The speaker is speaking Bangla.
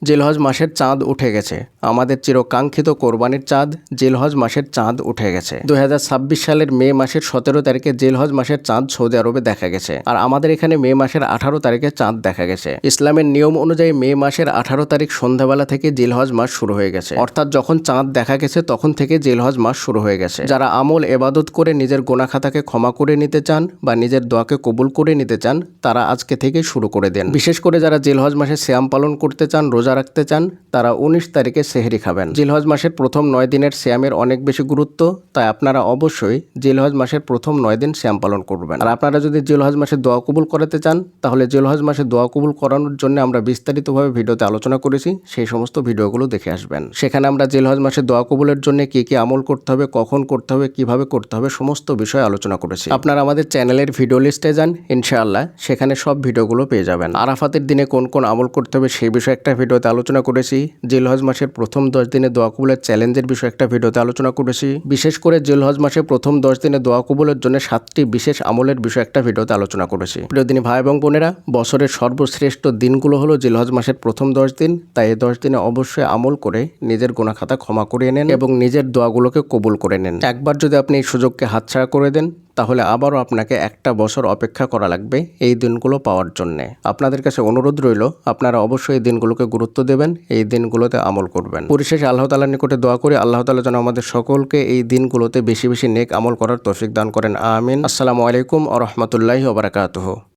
জিলহজ মাসের চাঁদ উঠে গেছে। আমাদের চিরকাঙ্ক্ষিত কোরবানির চাঁদ জিলহজ মাসের চাঁদ উঠে গেছে। 2026 সালের মে মাসের 17 তারিখে জিলহজ মাসের চাঁদ সৌদি আরবে দেখা গেছে। আর আমাদের এখানে মে মাসের 18 তারিখে চাঁদ দেখা গেছে। ইসলামের নিয়ম অনুযায়ী মে মাসের 18 তারিখ সন্ধ্যাবেলা থেকে জিলহজ মাস শুরু হয়ে গেছে। অর্থাৎ যখন চাঁদ দেখা গেছে তখন থেকে জিলহজ মাস শুরু হয়ে গেছে। যারা আমল এবাদত করে নিজের গোনা খাতাকে ক্ষমা করে নিতে চান বা নিজের দোয়াকে কবুল করে নিতে চান, তারা আজকে থেকে শুরু করে দেন। বিশেষ করে যারা জিলহজ মাসে সিয়াম পালন করতে চান, রোজা রাখতে চান, তারা 19 তারিখে সেহরি খাবেন। জিলহজ মাসের প্রথম 9 দিনের সিয়ামের অনেক বেশি গুরুত্ব, তাই আপনারা অবশ্যই জিলহজ মাসের প্রথম 9 দিন সিয়াম পালন করবেন। আর আপনারা যদি জিলহজ মাসে দোয়া কবুল করাতে চান, তাহলে জিলহজ মাসে দোয়া কবুল করানোর জন্য আমরা বিস্তারিতভাবে ভিডিওতে আলোচনা করেছি, সেই সমস্ত ভিডিওগুলো দেখে আসবেন। সেখানে আমরা জিলহজ মাসে দোয়া কবুলের জন্য কি কি আমল করতে হবে, কখন করতে হবে, কিভাবে করতে হবে, সমস্ত বিষয় আলোচনা করেছি। আপনারা আমাদের চ্যানেলের ভিডিও লিস্টে যান, ইনশাআল্লাহ সেখানে সব ভিডিওগুলো পেয়ে যাবেন। আরাফাতের দিনে কোন কোন আমল করতে হবে সেই বিষয়ে একটা ভিডিওতে আলোচনা করেছি। জিলহজ মাসের প্রথম 10 দিনে দোয়া কবুলের চ্যালেঞ্জের বিষয়ে একটা ভিডিওতে আলোচনা করেছি। বিশেষ করে জিলহজ মাসে প্রথম 10 দিনে দোয়া কবুলের জন্য 7টি বিশেষ আমলের বিষয়ে একটা ভিডিওতে আলোচনা করেছি। প্রিয় দিনী ভাই এবং বোনেরা, বছরের সর্বশ্রেষ্ঠ দিনগুলো হলো জিলহজ মাসের প্রথম 10 দিন। তাই এই 10 দিনে অবশ্যই আমল করে নিজের গুনাহ খাতা ক্ষমা করে নেন এবং নিজের দোয়াগুলোকে কবুল করে নেন। একবার যদি আপনি এই সুযোগকে হাতছাড়া করে দেন, তাহলে আবারও আপনাকে একটা বছর অপেক্ষা করা লাগবে এই দিনগুলো পাওয়ার জন্যে। আপনাদের কাছে অনুরোধ রইল, আপনারা অবশ্যই এই দিনগুলোকে গুরুত্ব দেবেন, এই দিনগুলোতে আমল করবেন। পরিশেষে আল্লাহ তাআলার নিকটে দোয়া করি, আল্লাহ তাআলা যেন আমাদের সকলকে এই দিনগুলোতে বেশি বেশি নেক আমল করার তৌফিক দান করেন। আমিন। আসসালামু আলাইকুম ওয়া রাহমাতুল্লাহি ওয়া বারাকাতুহু।